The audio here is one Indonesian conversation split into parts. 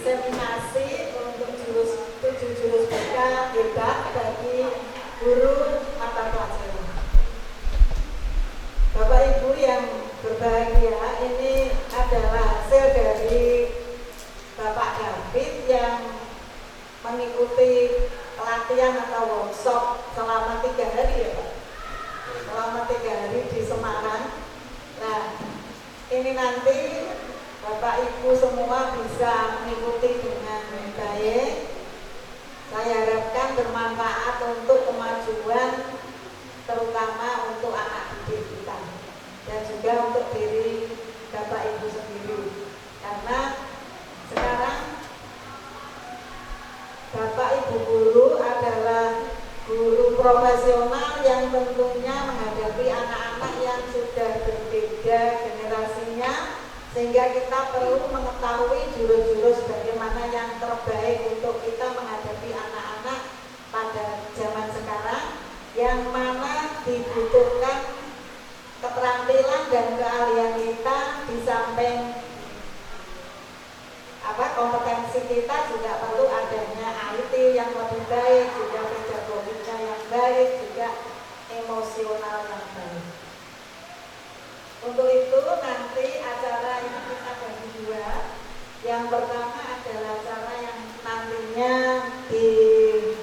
diseminasi untuk 7 jurus BK hebat bagi guru mata pelajaran. Bapak Ibu yang berbahagia, ini adalah hasil dari Bapak David yang mengikuti pelatihan atau workshop selama 3 hari ya Pak, selama 3 hari di Semarang. Nah, ini nanti Bapak Ibu semua bisa mengikuti dengan baik. Saya harapkan bermanfaat untuk kemajuan, terutama untuk anak didik kita dan juga untuk diri Bapak Ibu sendiri, karena sekarang Bapak Ibu guru adalah guru profesional yang tentunya menghadapi anak-anak yang sudah berbeda generasinya, sehingga kita perlu mengetahui jurus-jurus bagaimana yang terbaik untuk kita menghadapi anak-anak pada zaman sekarang, yang mana dibutuhkan keterampilan dan keahlian kita di samping kompetensi kita, juga perlu adanya IT yang lebih baik, juga pedagogika yang baik, juga emosional yang baik. Untuk itu nanti acara ini kita bagi 2. Yang pertama adalah acara yang nantinya dipandu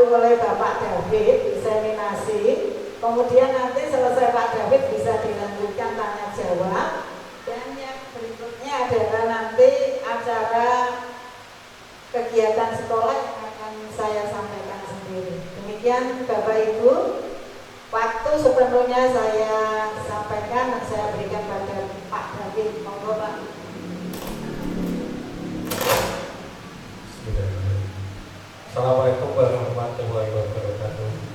oleh Bapak David, diseminasi. Kemudian nanti selesai Pak David bisa dilanjutkan tanya jawab. Dan yang berikutnya adalah nanti acara kegiatan sekolah yang akan saya sampaikan sendiri. Demikian Bapak Ibu, waktu sepenuhnya saya sampaikan dan saya berikan pada Pak David. Monggo Pak. Assalamualaikum warahmatullahi wabarakatuh.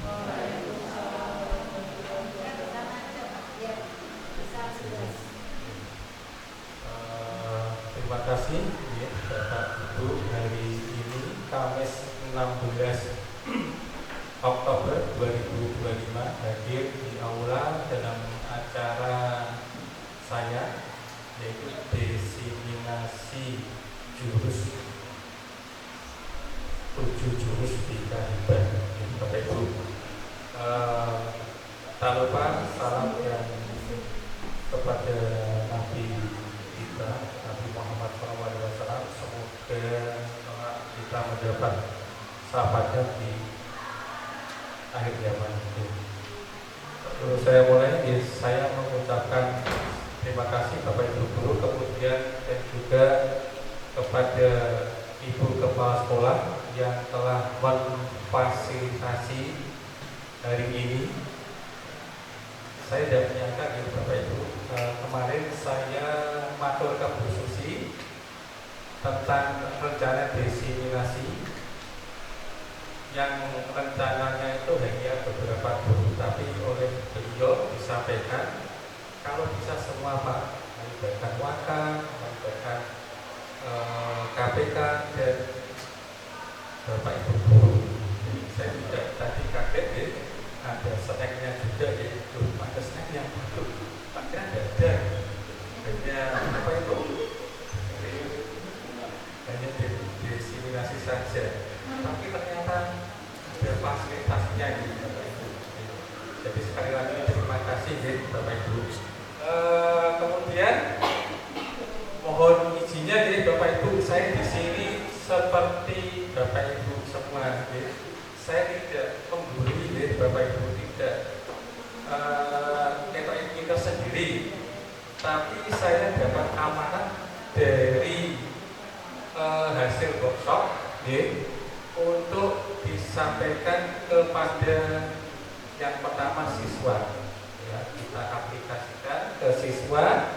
Terima kasih ya, Bapak Ibu. Hari ini Kamis 16 Oktober 2025 hadir di aula dalam acara saya, yaitu diseminasi jurus 7 jurus BK hebat ya, Bapak Ibu. Tak lupa salam yang kepada Nabi kita, Nabi Muhammad SAW. Semoga kita mendapat sahabatnya di akhir zaman. Terus saya mulai, saya mengucapkan terima kasih Bapak Ibu guru, kemudian dan juga kepada Ibu Kepala Sekolah yang telah memfasilitasi hari ini. Saya tidak menyangka ya Bapak Ibu, kemarin saya matur ke Bu Susi tentang rencana diseminasi yang rencananya itu hanya beberapa guru, tapi oleh beliau disampaikan kalau bisa semua Pak, melibatkan Waka, melibatkan KPK dan Bapak Ibu guru. Jadi saya tidak tadi kaget ya, ada snacknya juga ya, ada snack yang baru, tapi ada hanya apa itu, hanya diseminasi saja, tapi ternyata ada fasilitasnya gitu Bapak Ibu. Jadi sekali lagi terima kasih ya Bapak Ibu. Kemudian mohon izinnya ya Bapak Ibu, saya di sini seperti Bapak Ibu semua ya. Saya tidak menggurui ya Bapak Ibu, tidak kita sendiri, tapi saya dapat amanat dari hasil workshop ya, untuk disampaikan kepada yang pertama siswa ya, kita aplikasikan ke siswa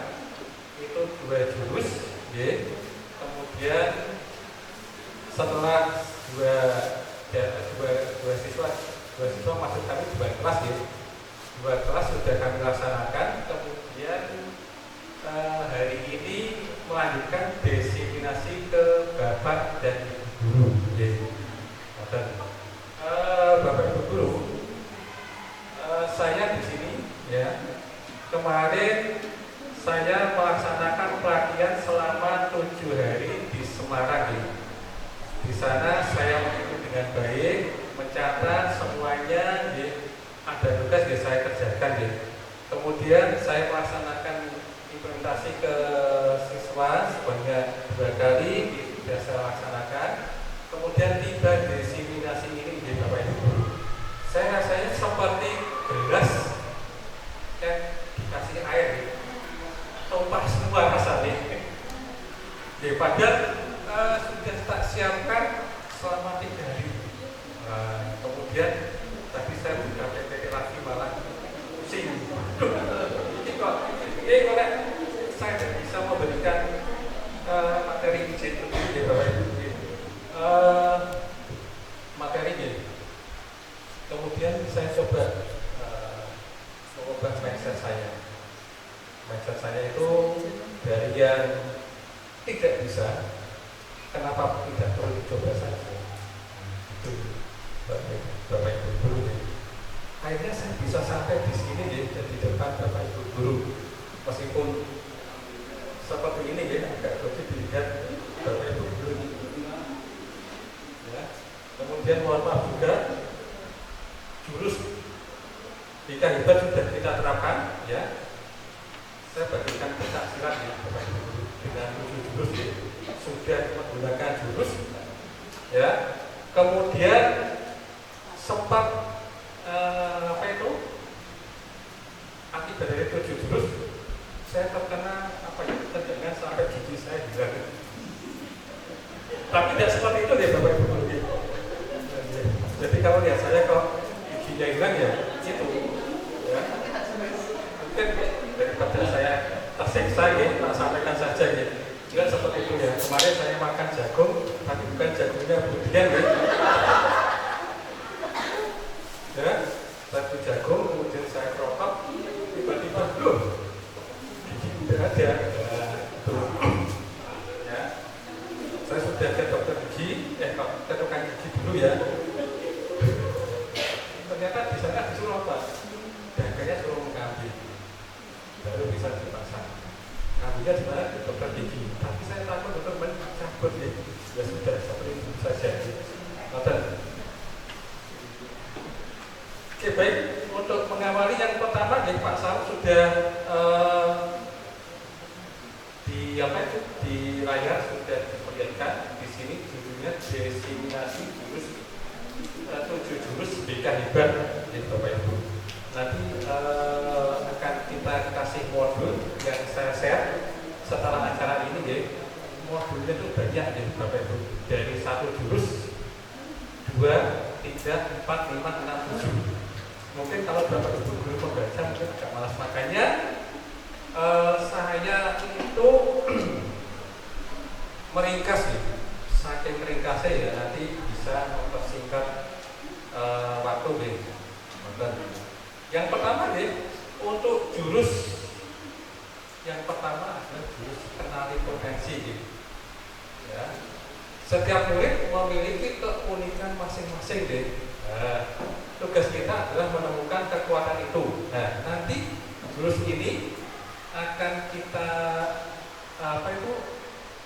itu 2 jurus ya. Kemudian setelah dua siswa maksud kami 2 kelas ya, 2 kelas sudah kami laksanakan. Kemudian hari ini melanjutkan diseminasi ke Bapak dan Ibu guru ya. Dan Bapak Ibu guru, saya di sini ya, kemarin saya melaksanakan pelatihan selama 7 hari di Semarang ya. Di sana saya mengikuti dengan baik, mencatat semuanya ya. Ada tugas ya saya kerjakan ya. Kemudian saya melaksanakan implementasi ke siswa sebanyak 2 kali sudah saya laksanakan. Kemudian tiba diseminasi ini di Bapak Ibu. Saya rasanya seperti gelas yang dikasih air, tumpah semua rasanya. Ya, padahal sudah tak siapkan selama 3 hari. Kemudian tadi saya buka PPT lagi malah pusing. Ini kok saya tidak bisa memberikan materi izin lebih ya Bapak Ibu. Materi ini. Kemudian saya coba mengubah mindset saya. Mindset saya itu dari yang tidak bisa, kenapa tidak perlu dicoba saja? Itu Bapak Ibu guru ya. Akhirnya saya bisa sampai di sini ya, di depan Bapak Ibu guru. Meskipun seperti ini ya, agak sulit dilihat Bapak Ibu guru. Ya. Kemudian mohon maaf juga, jurus jika hebat sudah kita terapkan ya. Saya bagikan pencak silat ya Bapak Ibu guru dengan 7 jurus ya. Sudah menggunakan jurus ya. Kemudian sempat akibat dari 7 jurus saya terkena terdengar sampai gigi saya hilang. Tapi tidak seperti itu ya Bapak Ibu guru. Jadi kalau lihat saya kok giginya hilang ya itu ya. Mungkin daripada saya tersiksa ya, tak sampaikan saja ya. Tidak seperti itu ya. Kemarin saya makan jagung, tapi bukan jagungnya budian ya. Ya, satu jagung, kemudian saya keropak, tiba-tiba loh, gigi tidak ada. Ya, saya sudah ke dokter gigi, ke tukang gigi dulu ya. Ternyata di sana disuruh apa? Dagangnya suruh mengambil, baru bisa dipasang. Ambilnya di mana? Di dokter gigi. Tapi saya takut dokter mencabut ya. Ya sudah, seperti itu saja. Oke, baik. Untuk mengawali yang pertama, ya, Pak Sam sudah di layar sudah diperlihatkan di sini judulnya diseminasi jurus 7 jurus BK hebat ya Bapak Ibu. Nanti akan kita kasih modul yang saya share setelah acara ini ya. Modulnya itu banyak ya Bapak Ibu. Dari 1 jurus 2, 3, 4, 5, 6, 7. Mungkin kalau Bapak Ibu guru membaca mungkin agak malas, makanya saya itu meringkas ya. Saking meringkasnya ya nanti bisa mempersingkat waktu ya. Yang pertama ya, untuk jurus yang pertama adalah jurus kenali potensi ya. Ya. Setiap murid memiliki keunikan masing-masing deh. Tugas kita adalah menemukan kekuatan itu. Nah, nanti jurus ini akan kita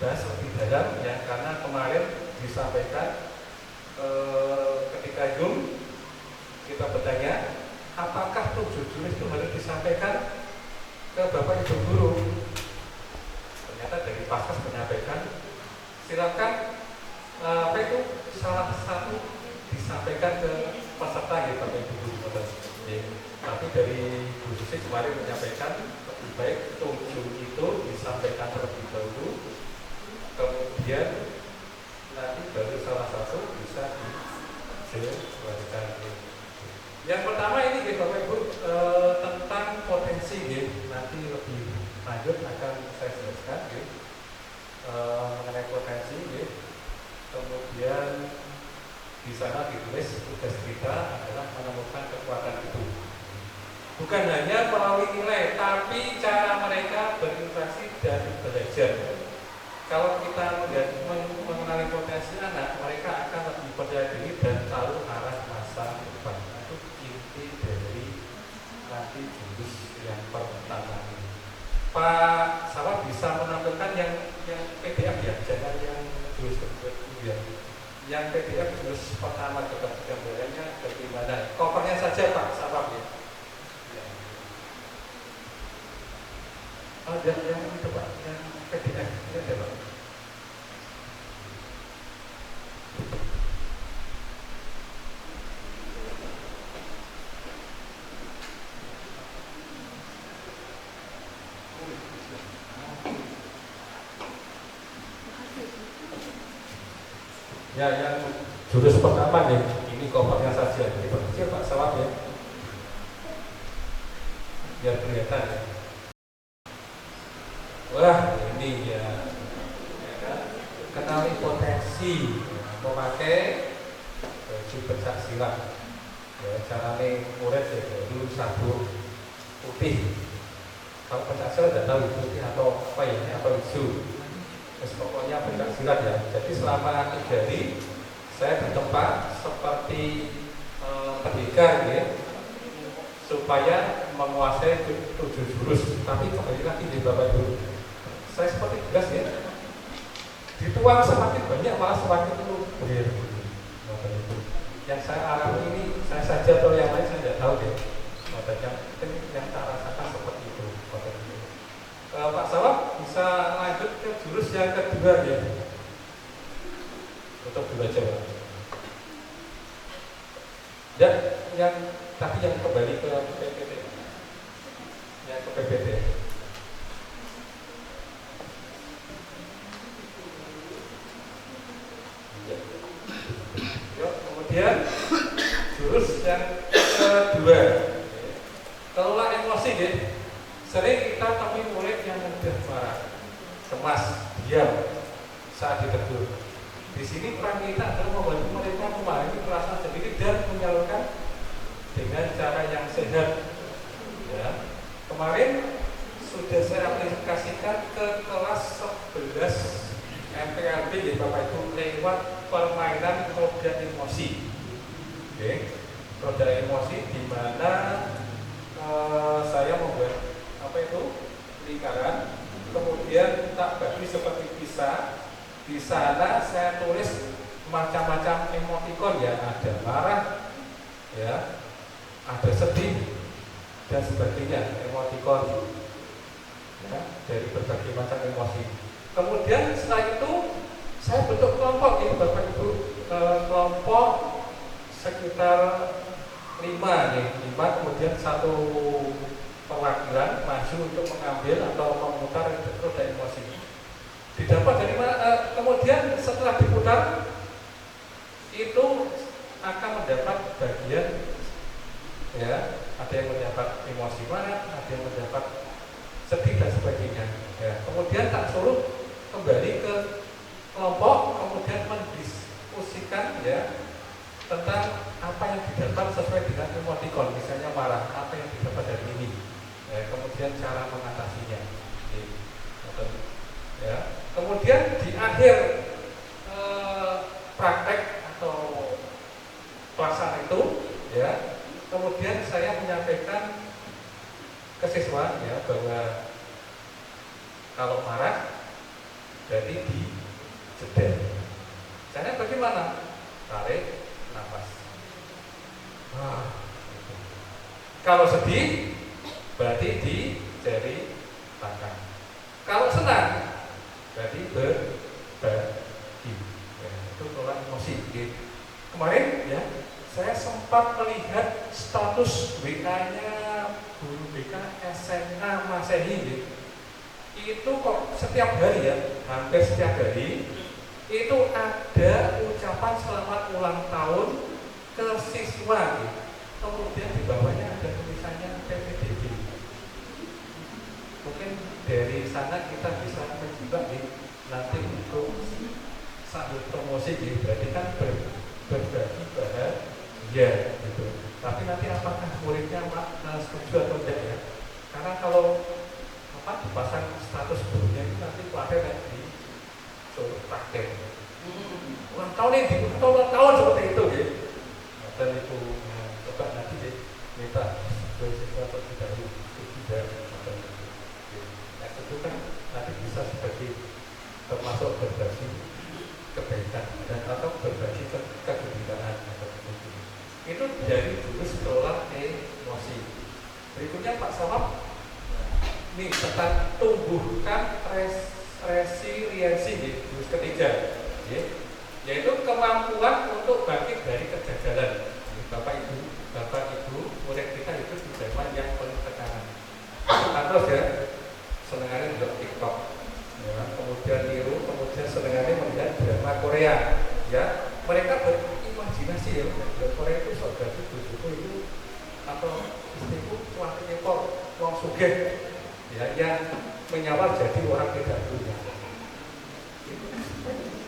bahas lebih dalam ya, karena kemarin disampaikan ketika Zoom kita bertanya apakah 7 jurus itu harus disampaikan ke Bapak Ibu guru. Ternyata dari Paskas menyampaikan silakan salah satu disampaikan ke peserta ya Bapak Ibu guru. Tapi dari Bu Susi kemarin menyampaikan lebih baik 7 itu disampaikan terlebih dahulu, kemudian nanti baru salah satu bisa dijelaskan. Yang pertama ini ya Bapak Ibu tentang potensi ya. Nanti lebih lanjut akan saya jelaskan ya, mengenai potensi ya. Kemudian di sana ditulis tugas kita adalah menemukan kekuatan itu. Bukan hanya melalui nilai, tapi cara mereka berinteraksi dan belajar. Kalau kita mengenali potensi anak, mereka akan lebih percaya diri dan tahu arah masa depan. Itu inti dari nanti jurus yang pertama ini. Pak Sawat bisa menampilkan yang PDF ya, jangan yang Yang PDF terus pertama coba gambarannya bagaimana? Kopernya saja Pak, sama ya. Oh, yang itu Pak, yang PDF ini ada Pak. Ya, yang jurus pertama nih, ini kopernya saja. Ini kecil Pak, sawat ya. Biar kelihatan ya. Wah, ini ya kan? Kenali potensi memakai baju pencak silat. Ya, caranya murid ya, dulu sabuk putih. Kalau pencak silat tidak tahu putih atau apa ya, atau hijau. Terus pokoknya pencak silat ya. Jadi selama 3 hari saya bertempat seperti pendekar ya, supaya menguasai 7 jurus. Tapi kembali lagi di Bapak Ibu, saya seperti gas ya, dituang semakin banyak malah semakin itu berbeda. Yang saya alami ini, saya saja atau yang lain saya tidak tahu deh. Makanya yang tak rasakan seperti itu. Pak Sawab bisa lanjut ke jurus yang kedua ya, untuk belajar. Dan yang tadi yang kembali ke PPT, yang ke PPT. Kemudian jurus yang kedua, kelola emosi ya. Sering kita temui murid yang mudah marah, cemas, diam saat ditegur. Di sini peran kita adalah membantu mereka memahami perasaan sendiri dan menyalurkan dengan cara yang sehat. Ya. Kemarin sudah saya aplikasikan ke kelas 11 MPLB ya Bapak Ibu, lewat permainan roda emosi. Oke, roda emosi di mana saya membuat apa itu lingkaran, kemudian tak bagi seperti pisah. Di sana saya tulis macam-macam emotikon ya, ada marah, ya, ada sedih dan sebagainya, emotikon ya, dari berbagai macam emosi. Kemudian setelah itu saya bentuk kelompok ini Bapak Ibu, kelompok sekitar 5 nih, 5, kemudian satu perwakilan maju untuk mengambil atau memutar roda emosi. Didapat dari mana? Kemudian setelah diputar itu akan mendapat bagian ya, ada yang mendapat emosi marah, ada yang mendapat sedih dan sebagainya. Ya, kemudian tak suruh kembali ke kelompok, kemudian mendiskusikan ya tentang apa yang didapat sesuai dengan emotikon, misalnya marah, apa yang didapat dari ini, ya, kemudian cara mengatasinya. Ya, kemudian di akhir praktek atau pelaksanaan itu, ya, kemudian saya menyampaikan ke siswa ya bahwa kalau marah jadi dijeda. Caranya bagaimana? Tarik nafas. Kalau sedih berarti di jari tangan. Kalau senang berarti berbagi. Ya, itu tolak emosi. Kemarin ya saya sempat melihat status WA-nya guru BK SMA Masehi. Itu kok setiap hari ya, hampir setiap hari itu ada ucapan selamat ulang tahun ke siswa gitu. Kemudian di bawahnya ada tulisannya PPDB. Mungkin dari sana kita bisa menjebak nanti untuk sambil promosi gitu. Berarti kan berbagi bahagia gitu. Tapi nanti apakah muridnya setuju atau tidak ya? Karena kalau dipasang status gurunya itu nanti pelatihan yang disuruh praktek. Ulang tahun ini ulang tahun seperti itu gitu. Dan itu coba nanti minta bersiswa terlebih dahulu tidak atau itu kan nanti bisa sebagai termasuk berbagi kebaikan dan atau berbagi jurus ketiga, ya, yaitu kemampuan untuk bangkit dari kegagalan. Bapak Ibu, murid kita itu di zaman yang penuh tekanan. Terus ya, senengannya juga TikTok, ya, kemudian niru, kemudian senengannya melihat drama Korea, ya. Mereka berimajinasi ya, Korea itu saudara itu atau istriku tuan ekor, tuan sugih, ya, yang menyamar jadi orang tidak punya.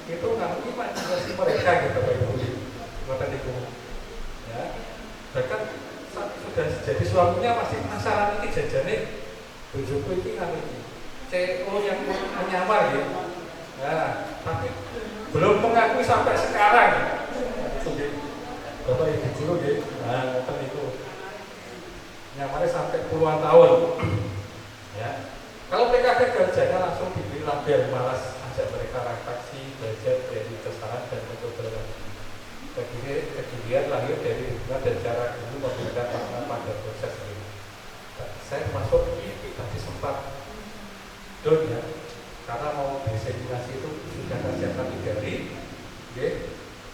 Itu namanya imajinasi mereka gitu, Bapak Ibu. Ya, bahkan sudah jadi suaminya masih penasaran ini jajane bojoku iki kan iki CEO yang menyamar gitu. Nah, tapi belum mengakui sampai sekarang. Itu gitu. Bapak Ibu guru gitu. Nah, itu nyamarnya sampai puluhan tahun. Ya. Kalau mereka kerjanya langsung diberi label malas, ajak mereka refleksi, belajar dari kesalahan dan mencoba lagi. Kejadian lahir dari hubungan dan cara guru memberikan makna pada proses ini. Saya masuk tadi sempat down ya, karena mau diseminasi itu sudah kasihan 3 hari,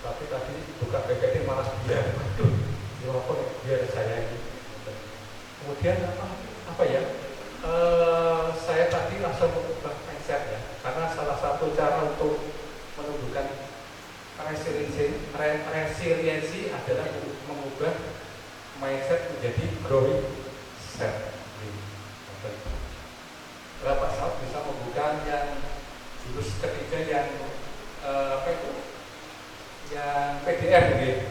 tapi tadi buka PPT malas biar, biar saya ini. Kemudian apa ya? Saya tadi langsung mengubah mindset ya, karena salah satu cara untuk menumbuhkan resiliensi adalah mengubah mindset menjadi growing set. Pak Saud bisa membuka yang jurus ketiga yang apa itu? Yang PDF gitu.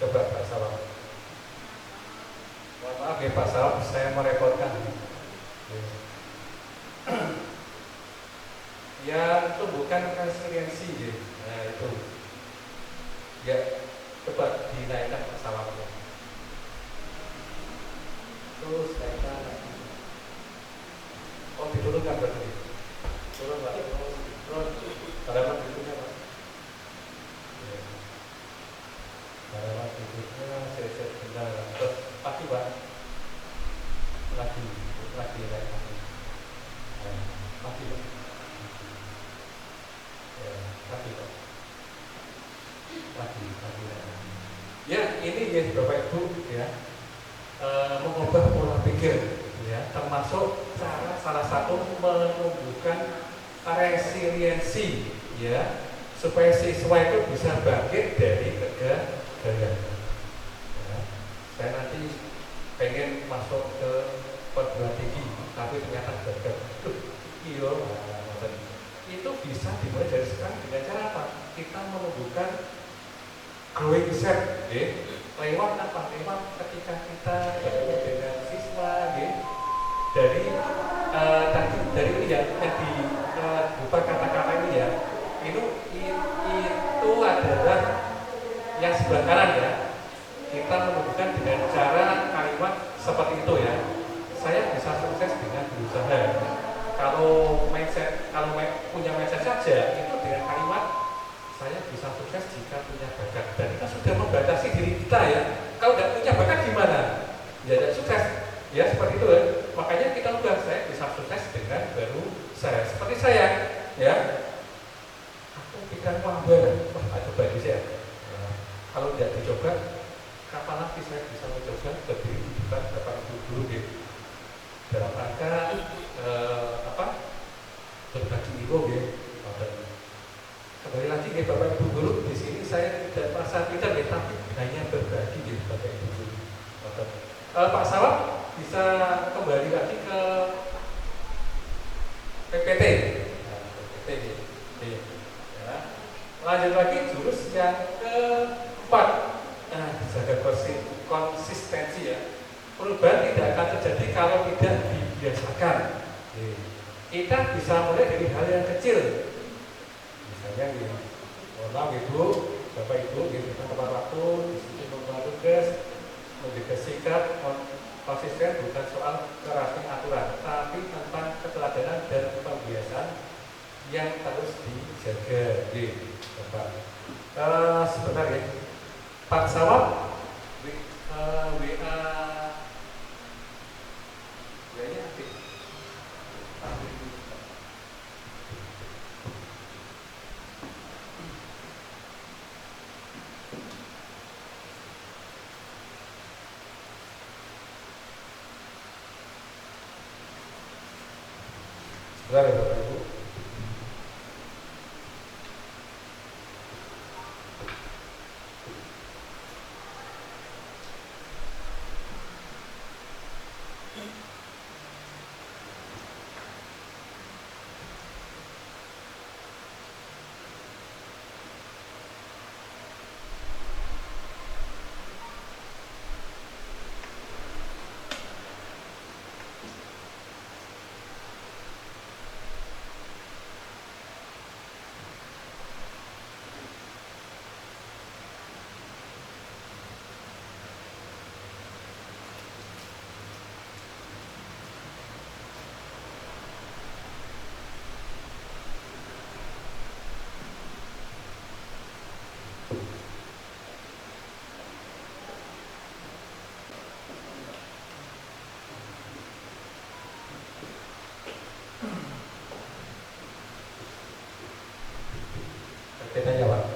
Coba Pak Saud. Mohon maaf ya Pak Saud, saya merepotkan. Yang tumbuhkan resiliensi gitu. Nah itu ya, coba dinaikkan masalahnya. Terus naikkan, diturunkan berarti. Turun Pak, terus halaman berikutnya Pak. Halaman berikutnya saya benar. Terus pasti Pak, lagi naikkan. Pasti Pak. Lagi Pak. Lagi. Ya ini ya Bapak Ibu ya, mengubah pola pikir ya, termasuk cara salah satu menumbuhkan resiliensi ya, supaya siswa itu bisa bangkit dari kegagalan. Ya, saya nanti pengen masuk ke perguruan tinggi tapi ternyata gagal. Itu bisa dimulai dari sekarang dengan cara apa? Kita menumbuhkan growing set, lewat apa? Lewat ketika kita bertemu dengan siswa, dari ini ya, yang di berupa kata-kata ini ya, itu adalah yang sebelah kanan ya. Kita menumbuhkan dengan cara kalimat seperti itu ya. Saya bisa sukses dengan berusaha. Kalau punya mindset saja itu dengan kalimat saya bisa sukses jika punya bakat, dan kita sudah membatasi diri kita ya. Kalau tidak punya bakat gimana? Ya tidak sukses. Ya seperti itu ya. Makanya kita ubah, saya bisa sukses dengan baru saya. Seperti saya, ya. Aku pikiran wah coba aja saya. Kalau tidak dicoba, kapan lagi saya bisa mencoba lebih bukan Bapak Ibu dulu gitu. Dalam rangka berbagi ilmu ya. Kembali lagi ke Bapak Ibu guru, di sini saya tidak merasa pintar ya, tapi hanya berbagi gitu Bapak Ibu guru. Pak Sawat bisa kembali lagi ke PPT. Nah, PPT ya. Lanjut lagi jurus yang keempat. Nah, jaga konsistensi ya. Perubahan tidak akan terjadi kalau tidak dibiasakan. Kita bisa mulai dari hal yang kecil. Misalnya gini, Ibu, Bapak Ibu, kita tepat waktu, disiplin membuat tugas, menjaga sikap, konsisten bukan soal kerasnya aturan, tapi tentang keteladanan dan pembiasaan yang harus dijaga. Bapak. Sebentar ya, Pak Sawat, WA-nya aktif. Benar ya Bapak Ibu? Kita jawab.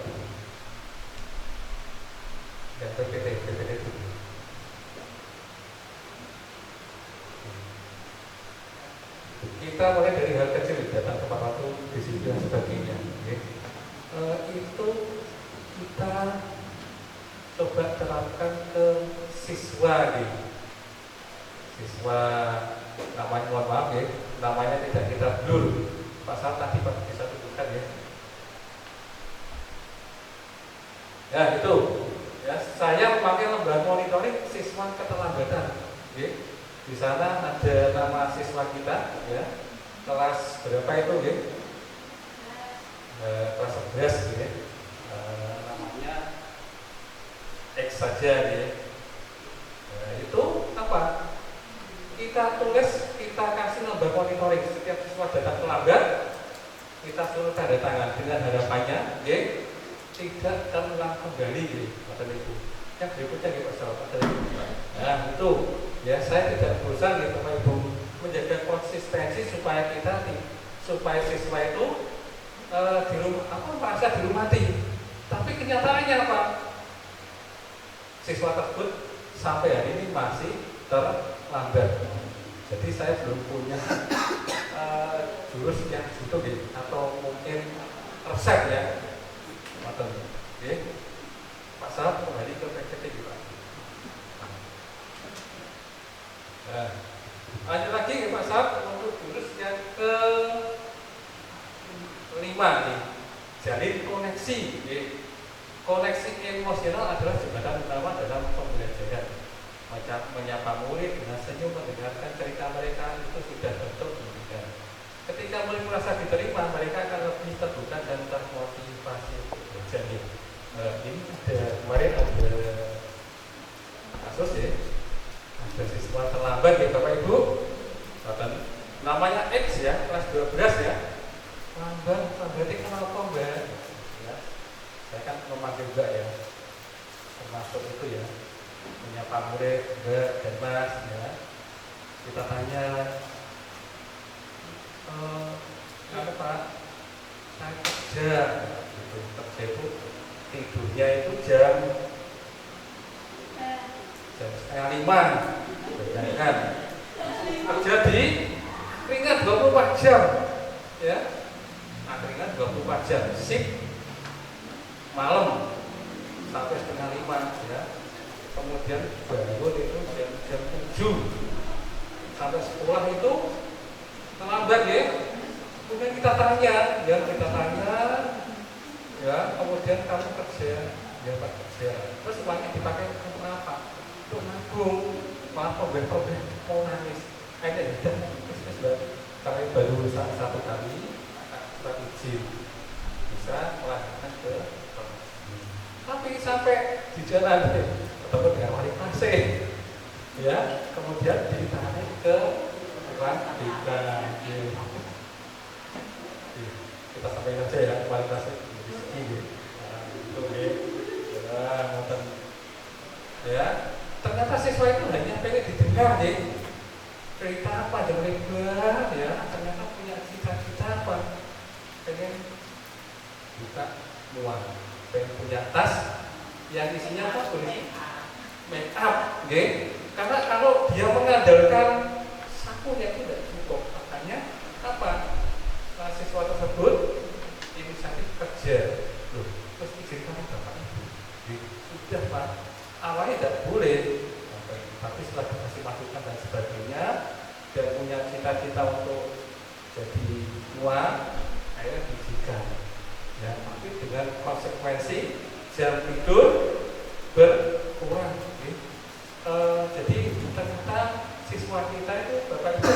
Dan PPT itu. Kita mulai dari hal kecil, datang tepat waktu, disiplin dan sebagainya. Itu kita coba terapkan ke siswa nih. Siswa namanya, mohon maaf ya, namanya tidak kita blur. Pasal tadi Pak bisa tunjukkan ya. Ya itu, ya saya memakai lembaga monitoring siswa keterlambatan. Di sana ada nama siswa kita, ya kelas berapa itu, ya? Kelas 11, ya. Namanya X saja, ya. Itu apa? Kita tulis, kita kasih lembaga monitoring setiap siswa datang terlambat, kita suruh tanda tangan dengan harapannya, ya. Tidak terulang kembali, Bapak Ibu. Yang berikutnya Pak Sahabat. Nah itu, ya saya tidak bosan Bapak Ibu menjaga konsistensi supaya supaya siswa itu di rumah merasa dirumati. Tapi kenyataannya apa? Siswa tersebut sampai hari ini masih terlambat. Jadi saya belum punya jurus yang gitu, atau mungkin resep ya. Oke, Pak Sahat kembali ke PPT juga. Nah, lanjut lagi ya Pak Sahat untuk jurus yang ke-5 nih, jalin koneksi. Koneksi emosional adalah jembatan utama dalam pembelajaran. Macam menyapa murid dengan senyum, mendengarkan cerita mereka itu sudah bentuk pendidikan. Ketika murid merasa diterima, mereka akan lebih terbuka dan termotivasi untuk belajar. Ini kemarin ada kasus ya, ada siswa terlambat ya Bapak Ibu, namanya X ya, kelas 12 ya, lambat, berarti kenapa Mbak? Ya, saya kan memanggil Mbak ya, termasuk itu ya, menyapa murid Mbak dan Mas ya, kita tanya. Apa Pak? Saya kerja itu tidurnya itu jam 4:30. Bayangkan kerja di keringat 24 jam ya. Keringat 24 jam, sip malam sampai 4:30 ya. Kemudian bangun itu jam 7 sampai sekolah itu terlambat ya. Kemudian kita tanya, ya kemudian kamu kerja, ya Pak kerja. Terus uangnya dipakai untuk apa? Untuk nabung, malah problem mau nangis. Kayaknya terus kami baru satu kali surat izin bisa melanjutkan ke promosi. Tapi sampai di jalan ketemu dengan wali kelas ya, kemudian ditarik ke kita sampaikan saja ya kualitasnya lebih tinggi. Oke, ya ternyata siswa itu hanya pengen didengar cerita apa aja mereka ya, ternyata punya cita-cita apa, pengen buka uang, pengen punya tas yang isinya apa, tulis make up, karena kalau dia mengandalkan sakunya itu tidak cukup, makanya apa? siswa tersebut inisiatif kerja. Loh, terus izin kamu Bapak Ibu. Sudah Pak, awalnya tidak boleh, tapi setelah dikasih masukan dan sebagainya dan punya cita-cita untuk jadi uang, akhirnya diizinkan. Ya, tapi dengan konsekuensi jam tidur berkurang. Jadi ternyata siswa kita itu Bapak Ibu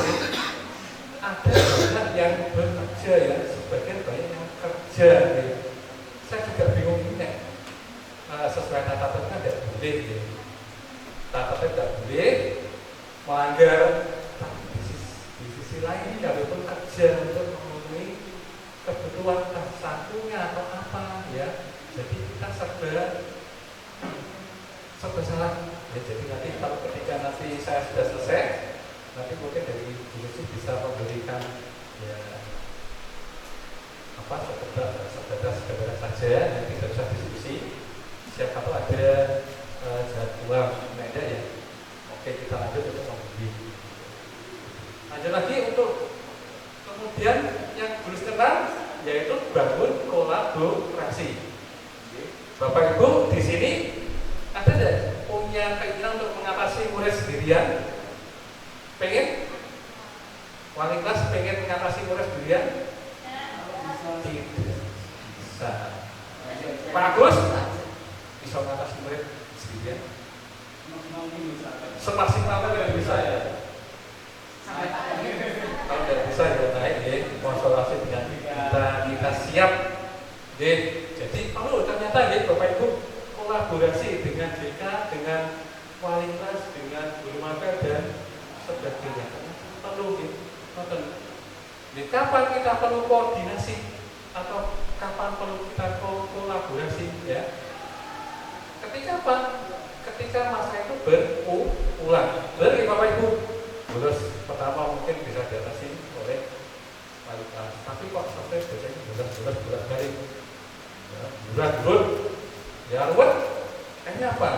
ada banyak yang bekerja ya, sebagian banyak yang kerja. Saya juga bingung ini. Sesuai tata tertib tidak boleh, tata tertib tidak boleh melanggar, tapi di sisi lain tidak boleh kerja untuk memenuhi kebutuhan satunya atau apa ya. Jadi kita serba salah ya. Jadi nanti kalau ketika nanti saya sudah selesai, nanti mungkin dari Yusuf bisa memberikan ya apa sekedar saja, nanti tidak usah diskusi. Siapa tahu ada jadwal ada ya. Oke, kita lanjut untuk membeli. Lanjut lagi untuk kemudian yang harus kenal yaitu bangun kolaborasi. Bapak Ibu di sini ada tidak punya keinginan untuk mengatasi murid sendirian? Pengen? Wali kelas pengen mengatasi murid sendirian? Tidak bisa. Pak Agus bisa mengatasi murid sendirian? Semaksimal yang bisa ya. Kalau tidak bisa ya naik ya, konsultasi dengan kita siap. Jadi perlu ternyata ya Bapak Ibu kolaborasi dengan JK, dengan wali kelas, dengan guru magang dan sebagainya. Perlu kapan kita perlu koordinasi atau kapan perlu kita kolaborasi ya? Ketika apa? Ketika masa itu berulang. Benar Bapak Ibu? Terus pertama mungkin bisa diatasi oleh wali kelas. Tapi kok sampai biasanya bulan balik. Bulan ya ruwet. Akhirnya apa?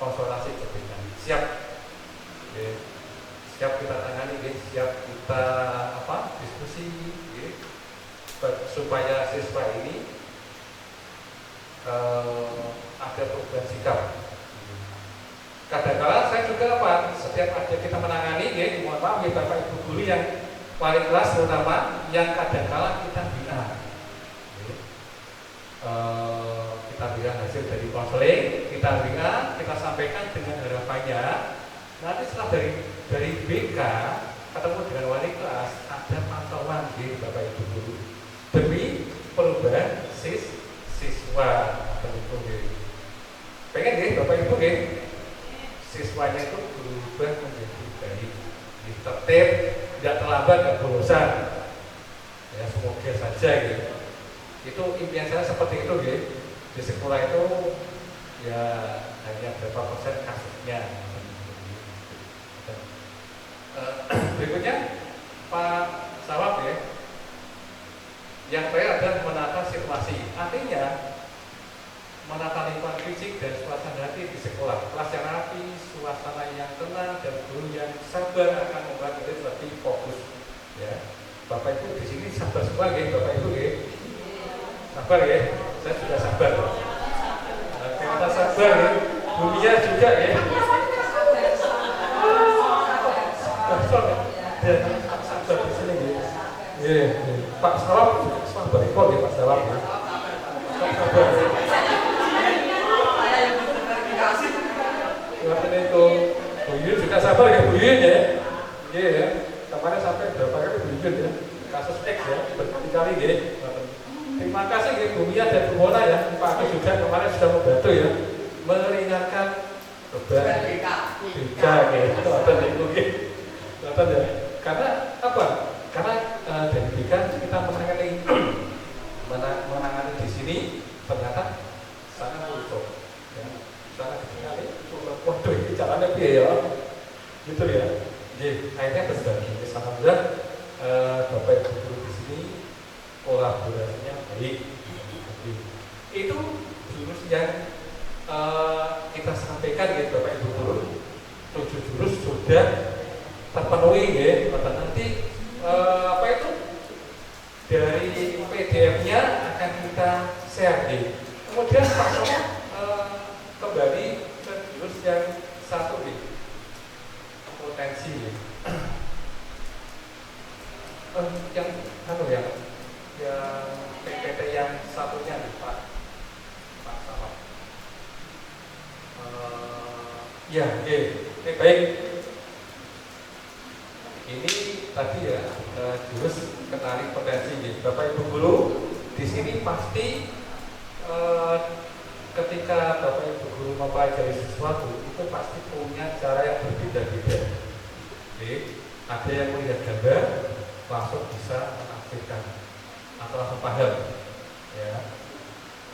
Konsultasi dengan siap. Siap kita tangani, siap kita diskusi supaya siswa ini ada perubahan sikap. Kadang-kadang saya juga setiap ada kita menangani, mohon maaf Bapak Ibu guru yang wali kelas terutama yang kadang-kadang kita bina. Kita bina hasil dari konseling, kita bina, kita sampaikan dengan harapannya nanti setelah dari BK ketemu dengan wali kelas ada pantauan Bapak Ibu guru demi perubahan siswa. Pengen Bapak Ibu siswanya itu berubah menjadi baik, tertib, tidak terlambat, tidak bosan. Ya semoga saja Itu impian saya seperti itu Di sekolah itu ya hanya berapa persen kasusnya. Berikutnya Pak Sawab yang terakhir adalah menata situasi. Artinya menata lingkungan fisik dan suasana hati di sekolah. Kelas yang rapi, suasana yang tenang dan guru yang sabar akan membuat murid lebih fokus. Ya, Bapak Ibu di sini sabar semua Bapak Ibu sabar saya sudah sabar. Kita sabar dunia juga sabar di sini Pak Sawab sabar Pak Sawab sabar. Itu Bu Yun juga sabar Bu Yun kemarin sampai berapa kali Bu Yun kasus X berkali-kali terima kasih Bu Mia dan Bu Mona Pak Agus juga kemarin sudah membantu meringankan beban BK karena apa? Karena dari BK kita menangani di sini ternyata sangat utuh sangat sekali. Waduh, ini caranya biaya gitu ya. Akhirnya berbagi. Alhamdulillah Bapak Ibu guru di sini kolaborasinya baik. Itu jurus yang kita sampaikan Bapak Ibu guru. 7 jurus sudah terpenuhi nanti Dari PDF-nya akan kita share nih. Kemudian Pak Somo kembali ke jurus yang satu nih, potensi nih. Yang PPT yang satunya nih Pak Sama. Baik. Ini tadi ya jurus kenali potensi nih. Bapak Ibu guru di sini pasti ketika Bapak Ibu guru mempelajari sesuatu itu pasti punya cara yang berbeda-beda. Ada yang melihat gambar langsung bisa menafsirkan atau langsung paham, ya.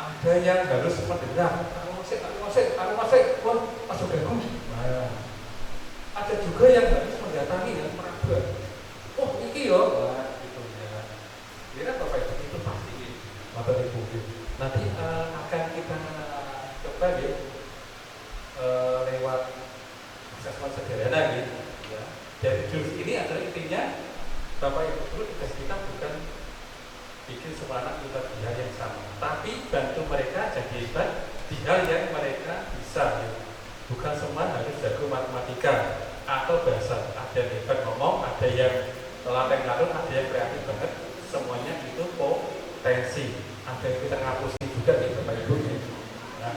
Ada yang harus mendengar, aku masih, wah masuk bagus. Nah, ada juga yang harus mendatangi dan meraba. Oh ini yo, nah, gitu ya. Jadi Bapak Ibu itu pasti, Bapak Ibu. Nanti akan kita coba deh lewat asesmen sederhana gitu. Ya. Dari jurus ini adalah intinya Bapak Ibu guru tugas kita bukan bikin semua anak kita di hal yang sama, tapi bantu mereka jadi hebat di hal yang mereka bisa. Gitu. Bukan semua harus jago matematika atau bahasa. Ada yang hebat ngomong, ada yang lateng ngalur, ada yang kreatif banget. Semuanya itu potensi. Ada yang kita ngapusin juga nih Bapak Ibu. Nah,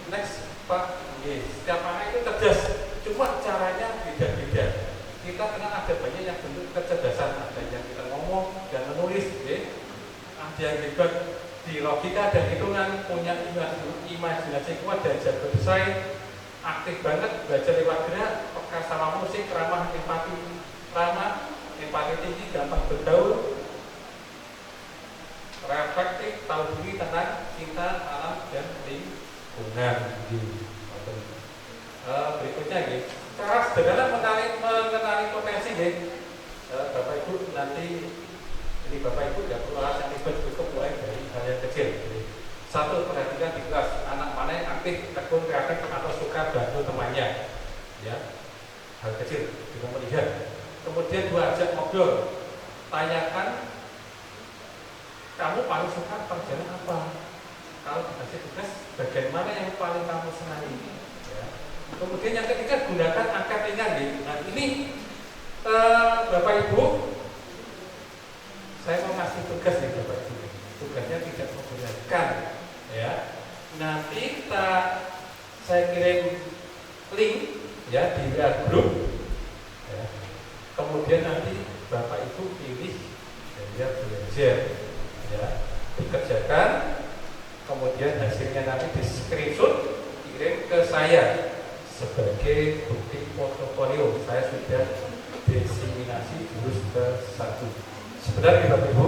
next Pak, setiap anak itu cerdas, cuma caranya beda-beda. Kita kenal ada banyak yang bentuk kecerdasan, ada yang kita ngomong dan menulis, ada yang hebat di logika dan hitungan, punya imajinasi kuat dan jago desain, aktif banget, belajar lewat gerak, peka sama musik, ramah empati tinggi, gampang bergaul, reflektif, tahu diri, tenang, cinta alam dan lingkungan. Berikutnya gitu. Cara sederhana mengenali potensi Bapak Ibu nanti ini Bapak Ibu tidak perlu alas yang ribet, cukup mulai dari hal yang kecil. Satu, perhatikan di kelas anak mana yang aktif, tekun, kreatif atau suka bantu temannya, ya, hal kecil juga melihat. Kemudian dua, ajak ngobrol, tanyakan kamu paling suka kerjaan apa, kalau dikasih tugas bagian mana yang paling kamu senangi, ya. Kemudian yang ketiga, gunakan angka ringan gitu. Nah ini Bapak Ibu, saya mau ngasih tugas nih Bapak Ibu. Tugasnya tidak memberatkan, ya. Nanti saya kirim link ya di WA group, ya. Kemudian nanti Bapak Ibu pilih dan dia belajar, ya, dikerjakan. Kemudian hasilnya nanti di screenshot kirim ke saya sebagai bukti portofolio. Saya sudah diseminasi jurus ke-1. Sebentar ya Bapak Ibu.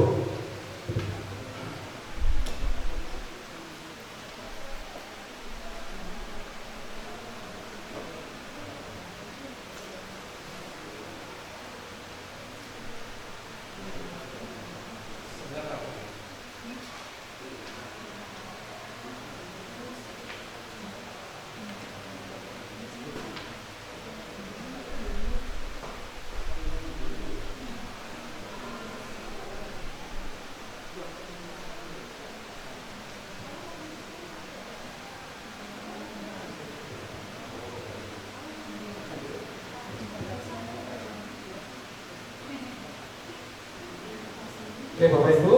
Oke Bapak Ibu,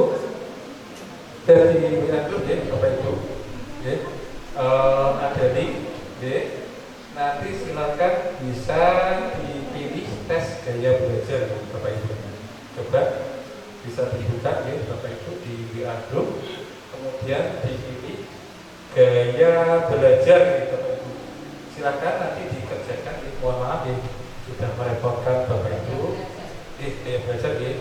dari Miratul ya Bapak Ibu, ya, ada link, ya. Nanti silakan bisa dipilih tes gaya belajar Bapak Ibu. Coba bisa dibuka ya Bapak Ibu di WA group, kemudian dipilih gaya belajar ya Bapak Ibu. Silakan nanti dikerjakan. Mohon maaf ya sudah merepotkan Bapak Ibu. Gaya belajar ya.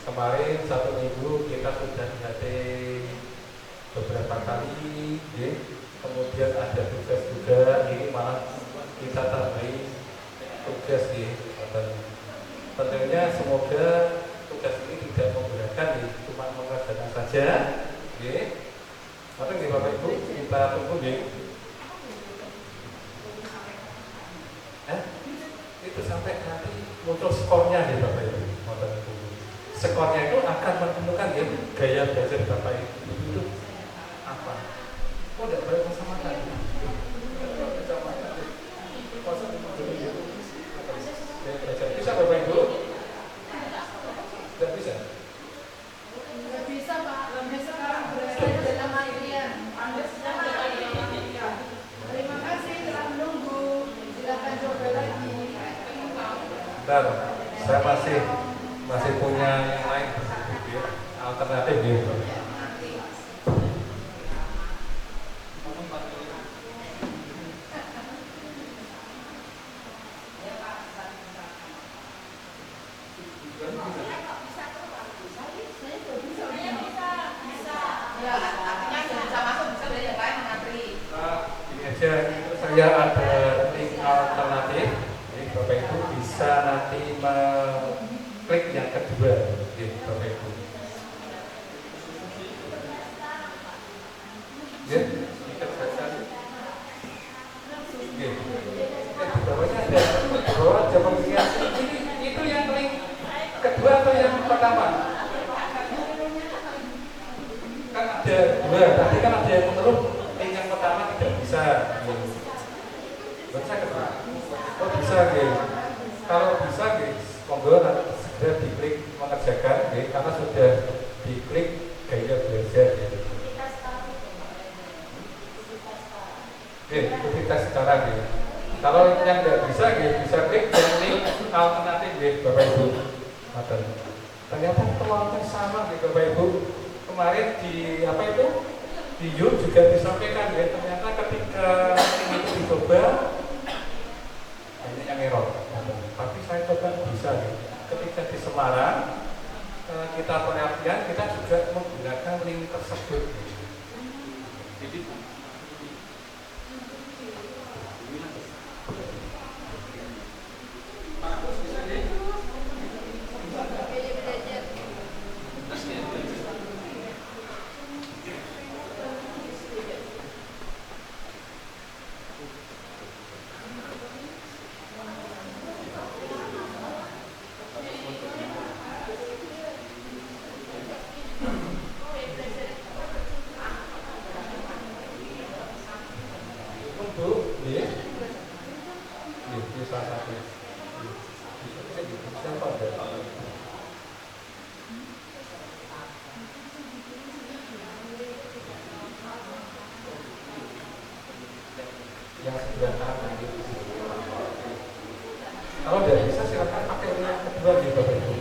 Kemarin 1 minggu kita sudah dilatih beberapa kali, ya. Kemudian ada tugas juga, ini malah kita tambahin tugas ya. Tentunya semoga tugas ini tidak memberatkan, ya. Cuma mengerjakan saja, ya. Maka nih Bapak Ibu kita tunggu ya. Itu sampai nanti muncul skornya nih Bapak Ibu. skornya itu akan menentukan ya gaya belajar Bapak Ibu itu apa. Oh, tidak boleh sama tadi. Bisa Bapak Ibu? Tidak bisa. Nggak bisa Pak, sampai sekarang berada dalam antrian. Anda sedang berada. Terima kasih telah menunggu. Silakan coba lagi. Bentar, saya masih punya yang lain alternatif gitu. Saya ada link alternatif, jadi Bapak Ibu bisa nanti klik yang kedua, gitu, Bapak Ibu. Ya, ikat saja. Oke, di bawahnya ada, di bawah coba lihat. Itu yang link kedua atau yang pertama? Kan ada dua, tadi kan ada yang menurut link yang pertama tidak bisa. Bisa kedua. Oh bisa guys. Kalau bisa guys, monggo segera diklik mengerjakan guys, karena sudah diklik gaya belajar ya. Oke, itu kita sekarang guys. Kalau yang tidak bisa guys, bisa klik yang link alternatif guys, Bapak Ibu. Ternyata peluangnya sama guys, Bapak Ibu. Kemarin di apa itu? Di YouTube juga disampaikan guys, ternyata ketika ini dicoba banyak yang error. Tapi saya coba bisa nih. Ketika di Semarang kita penelitian, kita juga menggunakan link tersebut. Jadi yang sebelah kanan gitu. Kalau tidak bisa silakan pakai yang kedua di Bapak Ibu.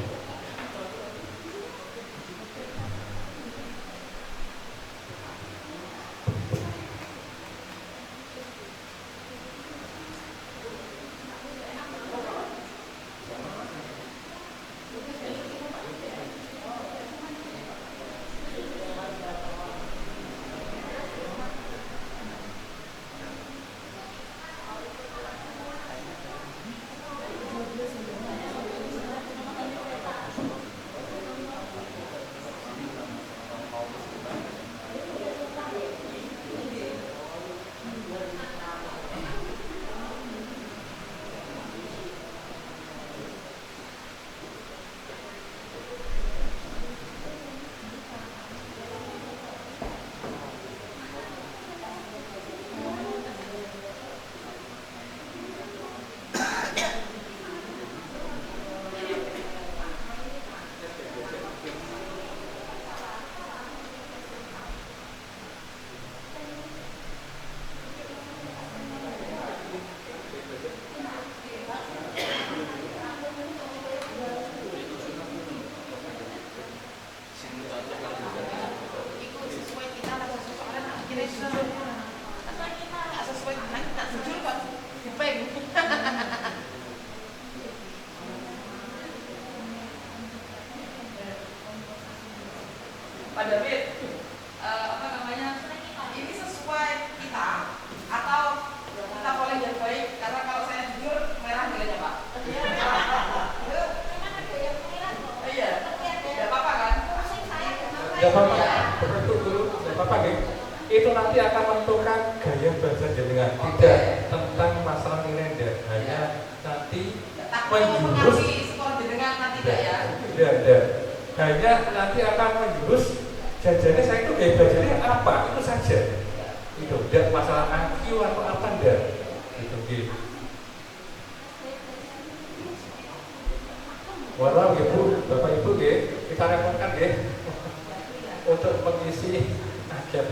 Pak David, apa namanya? Ini sesuai kita atau kita boleh yang baik? Karena kalau saya jujur merah nilainya Pak. Iya, tidak apa-apa kan? Tidak apa-apa, berbentuk dulu, tidak apa-apa gitu. Itu nanti akan menentukan gaya bahasa jenengan, tidak tentang masalah nilai dan hanya nanti menjurus. Skor jenengan nanti tidak ya? Tidak. hanya nanti akan menjurus jajannya saya itu gaya bajunya apa, itu saja. Itu tidak masalah IQ atau apa enggak. Itu gitu. Walau Ibu, Bapak Ibu kita repotkan untuk mengisi agen.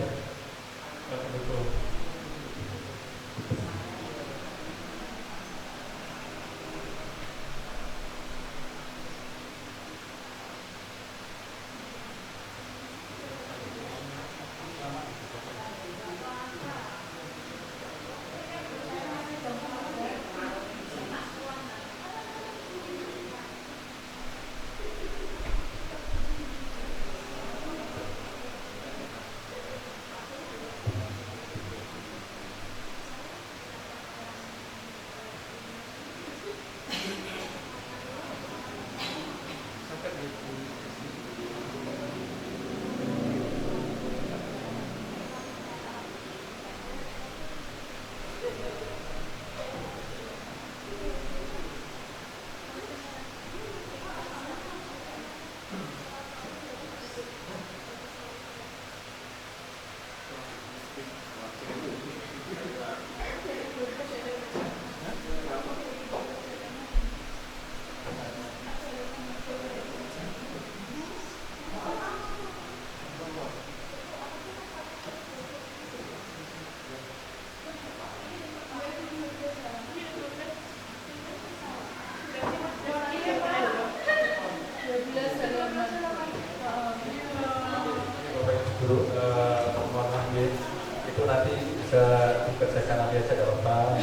Itu nanti bisa dikerjakan nanti aja gak apa-apa.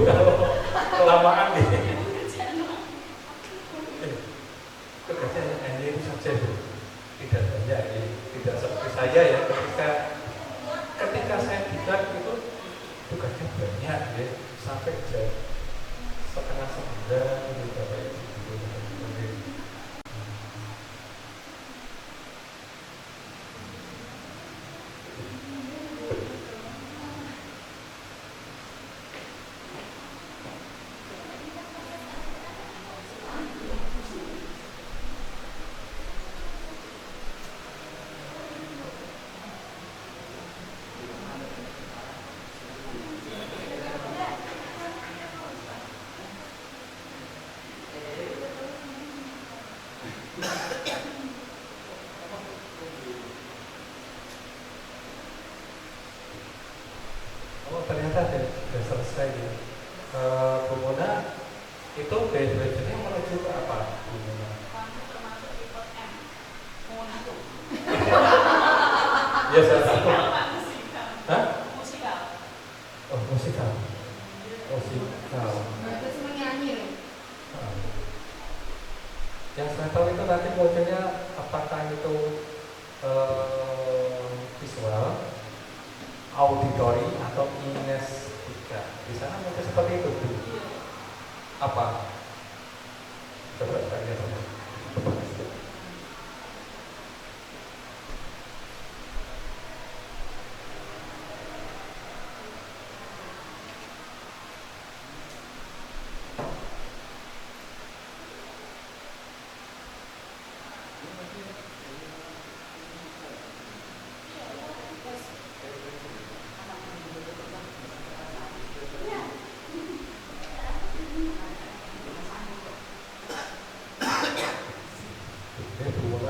Kalau kelamaan kerjanya hanya itu saja, tidak banyak tidak seperti saya ya, ketika saya bukan itu tugasnya banyak sampai jam 8:30 gitu. Oh ternyata sudah selesai ya. Bu Mona itu belajarnya menuju ke apa? Bu Mona? Termasuk tipe M. Musikal. Ya saya tahu. Musikal. Hah? Musikal. Oh musikal. Musikal. Terus menyanyi loh. Yang saya tahu itu nanti belajarnya apakah itu visual, auditori atau kinestika. Di sana mungkin seperti itu, Bu. Apa? Coba tanya sama.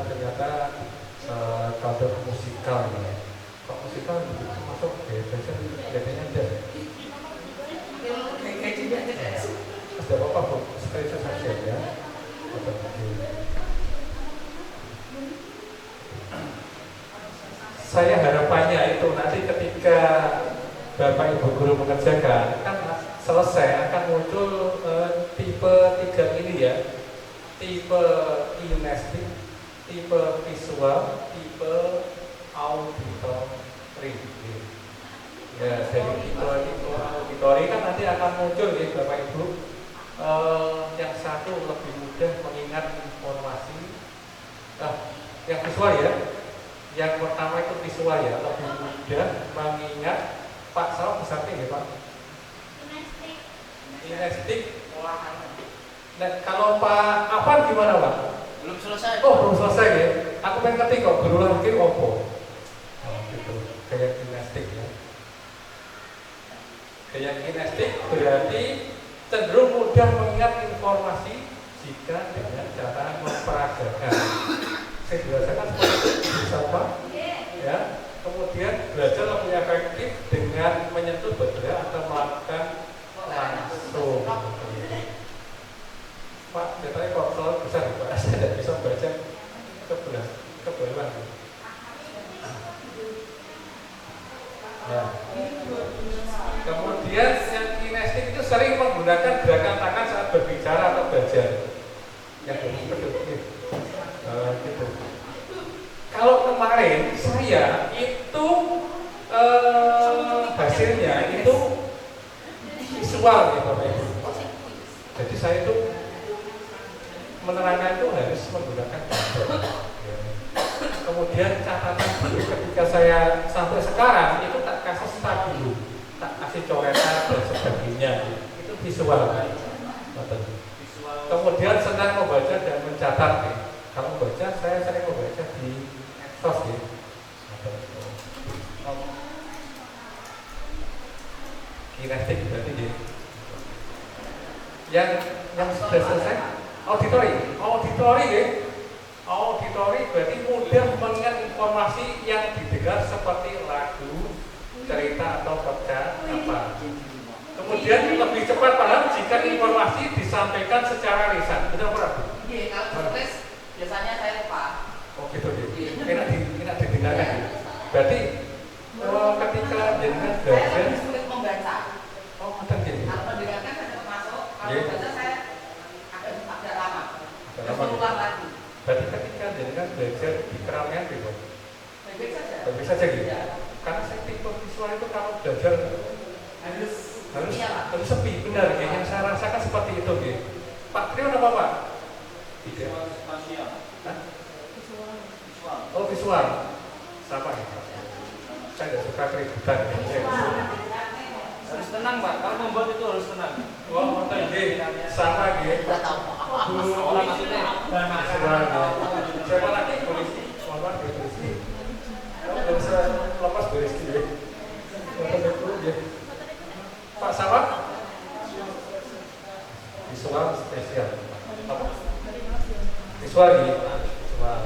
Ternyata kader musikal ya. Kok musikal masuk biasanya ada. Ada apa Bu? Sekali saja ya. Saya harapannya itu nanti ketika Bapak Ibu guru mengerjakan kan selesai akan muncul tipe 3 ini ya. Tipe kinestik, tipe visual, tipe auditori. Ya, dari tipe auditori kan nanti akan muncul ya Bapak Ibu. Yang satu lebih mudah mengingat informasi. Yang visual ya. Yang pertama itu visual ya, lebih mudah mengingat. Pak, salah besarnya ya Pak. Kinestik. Nah, kalau Pak Afan gimana Pak? Belum selesai. Oh, belum selesai ya. Aku pengen ngerti kok berulang lagi opo. Oh, gitu. Kayak kinestetik ya. Kayak kinestetik berarti cenderung mudah mengingat informasi jika dengan cara memperagakan. Saya jelaskan seperti itu sama. Ya. Kemudian belajar lebih efektif dengan menyentuh benda atau melakukan langsung. Pak, datanya kok terlalu besar, Pak. Saya tidak bisa baca ke bawah. Nah. Kemudian yang kinestik itu sering menggunakan gerakan tangan saat berbicara atau belajar. Yang gitu. Kalau kemarin saya itu hasilnya itu visual ya Bapak Ibu. Jadi saya itu menerangkan itu harus menggunakan gambar. Kemudian catatan dulu ketika saya sampai sekarang itu tak kasih stabilo, tak kasih coretan dan sebagainya. Itu visual. Kemudian senang membaca dan mencatat. Kalau membaca saya sering membaca di sos ya. Kinestik berarti ya. Yang sudah selesai auditori ya. Auditori berarti mudah mengingat informasi yang didengar seperti lagu, cerita atau percakapan. Kemudian lebih cepat paham jika informasi disampaikan secara lisan. Betul apa? Iya, kalau tulis biasanya saya lupa. Oh gitu ya. Enak didengarkan. Berarti ketika jenengan Saya belajar, lebih sulit membaca. oh betul gitu. Kalau mendengarkan saya tetap masuk, kalau Iya. membaca saya agak lama. Agak Terus lama. berulang lagi. Berarti ketika jenengan belajar di keramaian gitu. Baik-baik saja. Baik saja gitu. Iya. Karena saya tipe visual itu kalau belajar Iya, Pak. harus sepi, benar ya. Yang saya rasakan seperti itu gitu. Pak Trio apa Pak? Visual spasial. Hah? Visual. Oh visual. Sama ya. Saya tidak suka keributan ya. Harus tenang, Pak. Kalau membuat itu harus tenang. Oh, tadi sama gitu. Oh, maksudnya Siapa lagi polisi? Mohon maaf ya polisi. Kamu nggak bisa lepas polisi ya. Pak Sawat? Visual spesial. Apa? Visual gitu. Visual.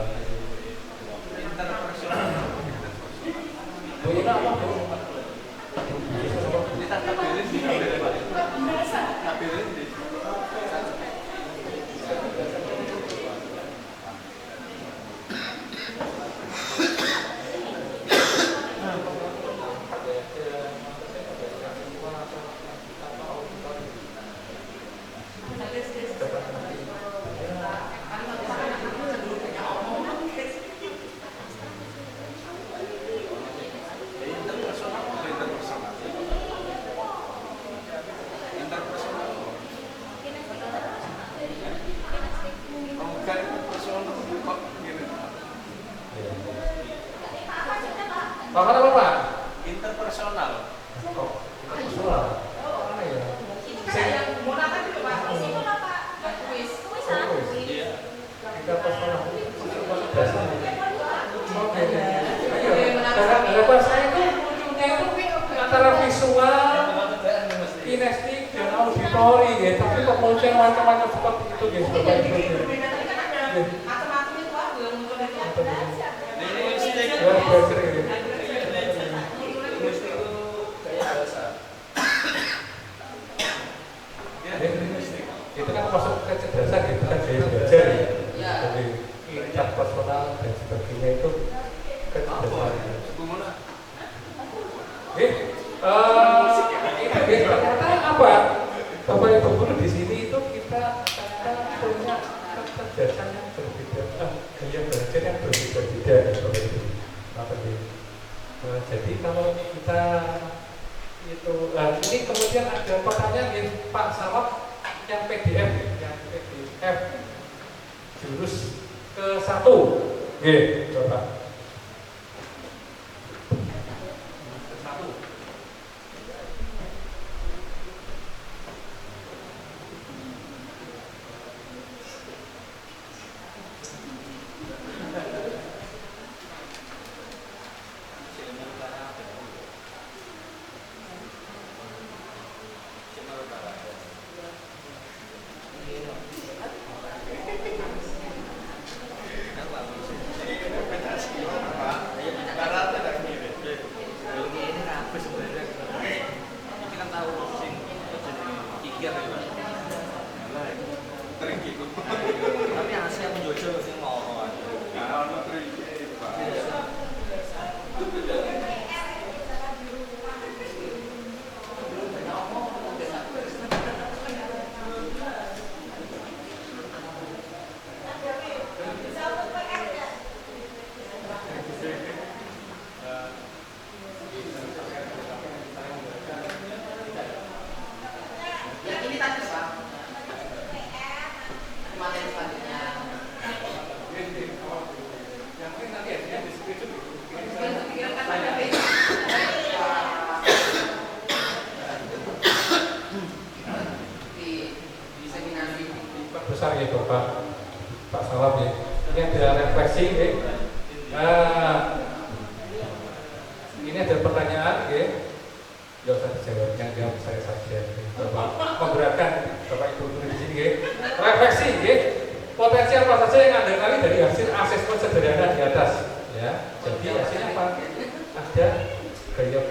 Bu Ina apa Bu? kita tampilin di kamera, Pak. Tampilin di Bapak apa Pak? interpersonal. Oh, visual. Mana ya? Saya yang menggunakan itu Pak. Itu lah Pak. Kuis. Iya. Kita personal. Biasa. Oke. Ayo. Iya. Harapan saya itu munculnya itu antara visual, kinestik dan auditori ya. Tapi kok muncul macam-macam seperti itu guys. Bapak Ibu. Macam-macam itu Pak, belum muncul itu. Linguistik. Ya, belajar ya. Linguistik itu kayak bahasa. Ya, linguistik. Itu kan masuk kecerdasan gitu kan gaya belajar ya. Iya. Jadi tingkat personal dan sebagainya itu kecerdasan. Gimana? Ini ternyata apa? Bapak Ibu guru di sini itu kita punya kecerdasan yang berbeda, gaya belajar yang berbeda-beda ya Bapak Ibu. Jadi kalau kita itu, ini kemudian ada pertanyaan nih Pak Sawat yang PDF jurus ke-1, coba. Ke-1.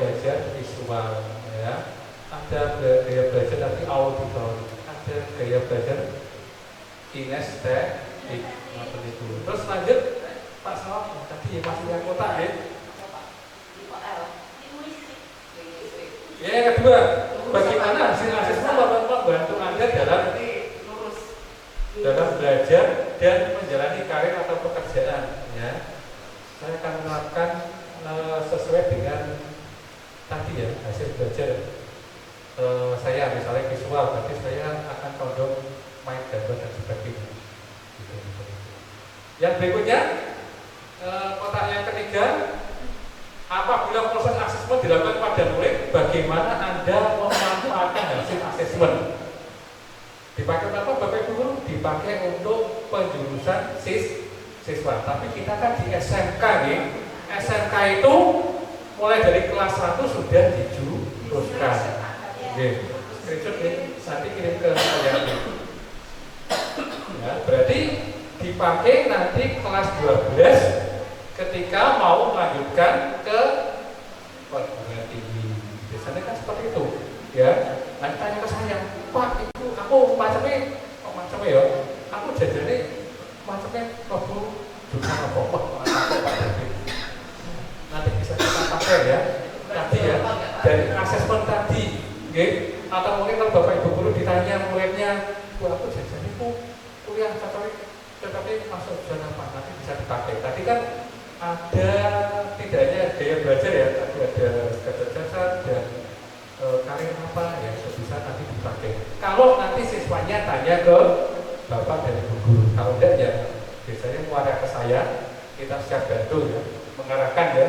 belajar visual, ya. Ada gaya belajar nanti auditori, ada gaya belajar kinestetik, seperti itu. Terus lanjut Pak Sawab, tadi masih yang kotak ya. Ya, yang kedua, bagaimana hasil asesmen membantu Anda dalam belajar dan menjalani karir atau pekerjaan, ya. Saya akan menerapkan sesuai dengan tadi ya, hasil belajar saya misalnya visual, berarti saya akan condong main gambar dan sebagainya. Yang berikutnya, kotak yang ketiga, apabila proses asesmen dilakukan pada murid, bagaimana Anda memanfaatkan hasil asesmen? Dipakai apa Bapak Ibu Guru? Dipakai untuk penjurusan siswa. Tapi kita kan di SMK nih, SMK itu mulai dari kelas 1 sudah dijuruskan. Oke, screenshot nih, nanti kirim ke saya. Ya, berarti dipakai nanti kelas 12 ketika mau melanjutkan ke perguruan tinggi. Biasanya kan seperti itu, ya. Nanti tanya ke saya, Pak, itu aku macamnya ya, aku jajannya macamnya kebu juga apa? Pak David. Nanti bisa kita pakai ya, tadi ya, dari asesmen tadi, okay? Atau mungkin kalau Bapak Ibu Guru ditanya muridnya, aku jajannya kuliah tetapi masuk zona apa, nanti bisa dipakai. Tadi kan ada tidak hanya gaya belajar ya, tapi ada kecerdasan dan karir apa ya, bisa nanti dipakai. Kalau nanti siswanya tanya ke Bapak dan Ibu Guru, kalau tidak ya biasanya mengarah ke saya, kita siap bantu ya, mengarahkan ya,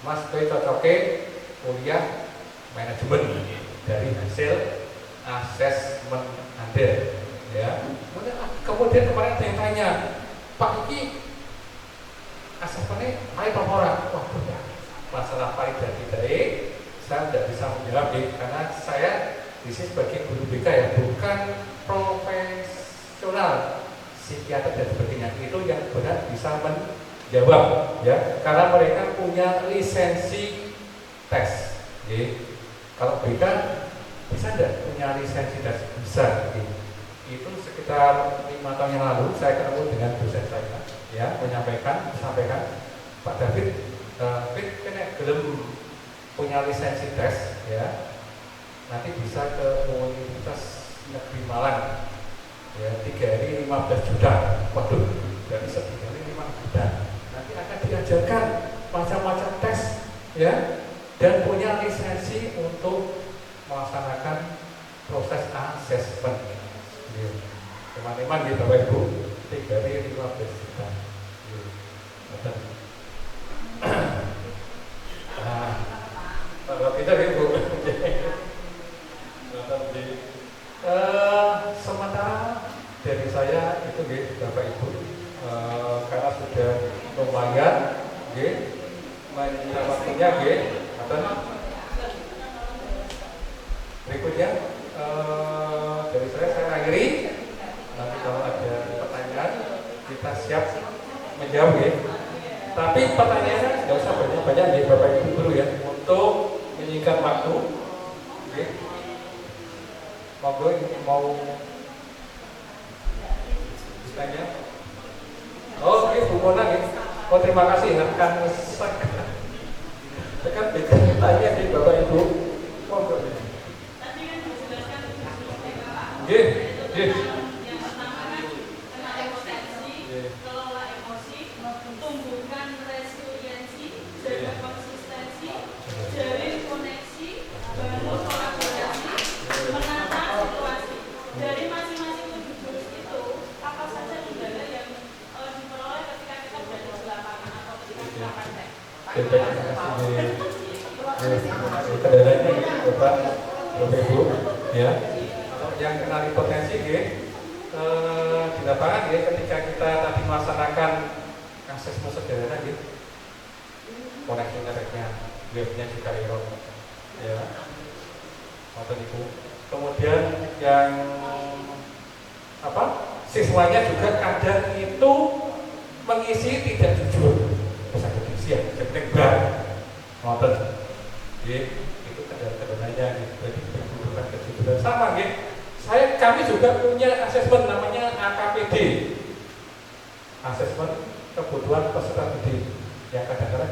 Mas Boy cocoknya kuliah manajemen dari hasil asesmen Anda ya. Kemudian kemarin ada yang tanya, Pak ini asesmennya baik apa orang? Waduh ya, masalah baik dan tidak saya tidak bisa menjawab karena saya di sini sebagai guru BK ya, bukan profesional psikiater dan sebagainya. Itu yang benar bisa menjawab ya, karena mereka punya lisensi tes. Kalau BK bisa tidak punya lisensi tes? Bisa. Itu sekitar 5 tahun yang lalu saya ketemu dengan dosen saya ya, menyampaikan Pak David, kena gelem punya lisensi tes ya, nanti bisa ke Universitas Negeri Malang ya, 3 hari 15 juta. Waduh, berarti 3 hari 5 juta. Nanti akan diajarkan macam-macam tes ya, dan punya lisensi untuk melaksanakan proses asesmen. Teman-teman di Bapak Ibu, 3 hari 15 juta. Kalau kita Ibu, sementara dari saya itu Bapak Ibu, karena sudah lumayan, menyita waktunya, berikutnya dari saya akhiri. Nanti kalau ada pertanyaan kita siap menjawab ya. Tapi pertanyaannya nggak usah banyak-banyak ya Bapak Ibu Guru ya, untuk menyingkat waktu. Oke. Monggo mau ditanya. Oh, oke, Bu Mona ya. Oh, terima kasih akan tekan tanya di Bapak Ibu. Monggo. Tadi kan dijelaskan Nggih, nggih. yang pertama kan kenali potensi, kelola emosi, tumbuhkan resiliensi, jaga konsistensi, jalin koneksi, bangun kolaborasi, menata situasi. Dari masing-masing 7 jurus itu, apa saja kendala yang diperoleh ketika kita berada di lapangan atau ketika kita praktek? Kendalanya Bapak Ibu ya. Yang kenali potensi di lapangan ketika kita tadi melaksanakan asesmen sederhana koneksi internetnya, webnya juga error ya, Bapak Ibu. Kemudian yang siswanya juga kadang itu mengisi tidak jujur, bisa kedisian, seperti bar, ngotot.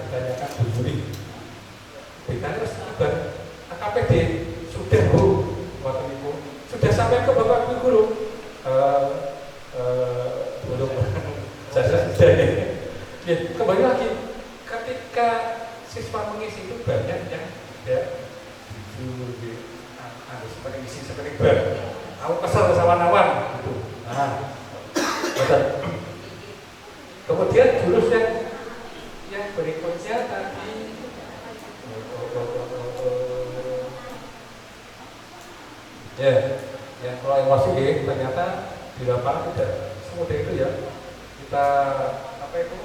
ditanyakan Bu Yuri. Ditanya terus ibar AKPD sudah Bu, waktu itu sudah sampai ke Bapak Ibu Guru. Belum saya sudah ya. Kembali lagi, ketika siswa mengisi itu banyak yang tidak jujur, seperti isi seperti bar. Aku kesal sama kawan gitu. Nah, betul. Kemudian jurus yang berikutnya tadi ya, yang kalau emosi ternyata di lapangan tidak semudah itu ya. Kita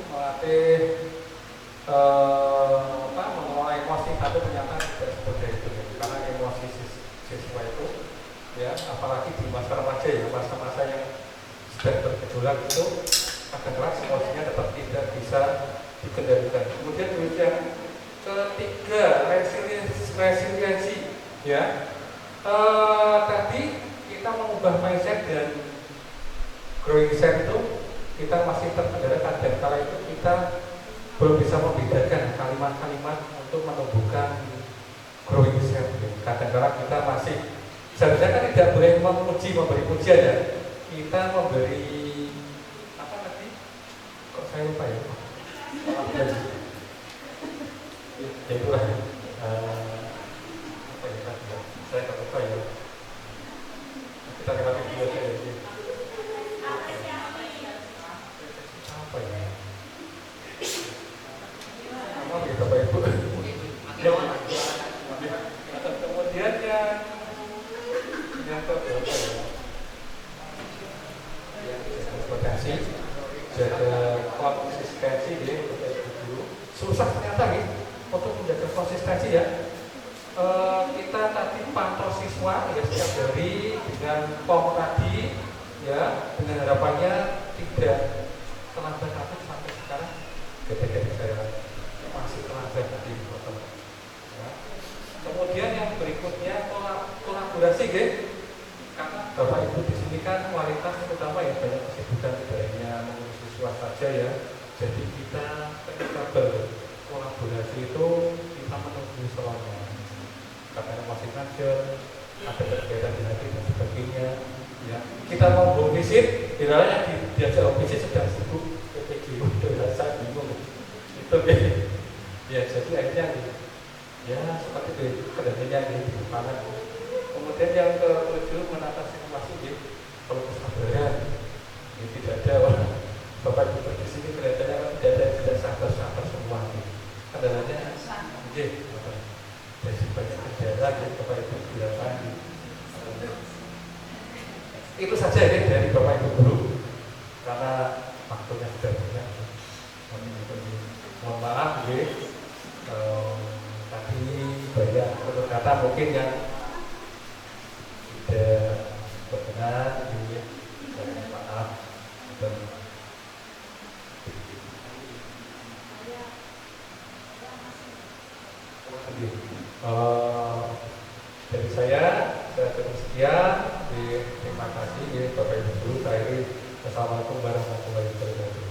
melatih mengelola emosi, tapi ternyata tidak semudah itu ya. Karena emosi siswa itu ya, apalagi di masa remaja ya, masa-masa yang sedang bergejolak itu kadang-kadang emosinya tetap tidak bisa dikendalikan. Kemudian yang ketiga, resiliensi ya. Tadi kita mengubah mindset dan growing set itu kita masih terkendala, kadang kala itu kita belum bisa membedakan kalimat-kalimat untuk menumbuhkan growing set. Kadang-kala kita masih seharusnya kan tidak boleh memuji, memberi pujian ya. Kita memberi apa tadi? Kok saya lupa ya? Ya itulah apa ya tadi ya? Saya tak lupa ya. Kita lewati video saya ini. Apa ya? Apa ya Bapak Ibu? Kemudian yang terberapa ya? Potensi, jaga konsistensi ya, dulu. Susah ternyata nih untuk menjaga konsistensi ya. Kita tadi pantau siswa ya setiap hari dengan POM tadi ya, dengan harapannya tidak terlambat, tapi sampai sekarang gede-gede saya masih terlambat tadi ya. Kemudian yang berikutnya kolaborasi ya. Karena Bapak Ibu di sini kan kualitas terutama ya, banyak kesibukan, tidak hanya mengurus siswa saja ya. Jadi kita ketika berkolaborasi itu kita menunggu selama katanya masih ngajar, ada kegiatan di hati dan sebagainya ya. Kita mau home visit, bilangnya diajak home visit sedang sibuk PPG, udah saya bingung itu ya. Jadi akhirnya ya seperti itu kendalinya di depan. Kemudian yang ke-7 menata situasi ya, kalau kesabaran ini tidak ada. Bapak Ibu di sini kelihatannya tidak sabar semua nih. Kendalanya jadi banyak kendala ya Bapak Ibu di lapangan. Itu saja ya dari Bapak Ibu Guru, karena waktunya sudah banyak. Mohon maaf ya, tadi banyak kata mungkin yang tidak berkenan ya, saya maaf. Dan dari saya cukup sekian. Terima kasih ya Bapak Ibu Guru. Assalamualaikum warahmatullahi wabarakatuh.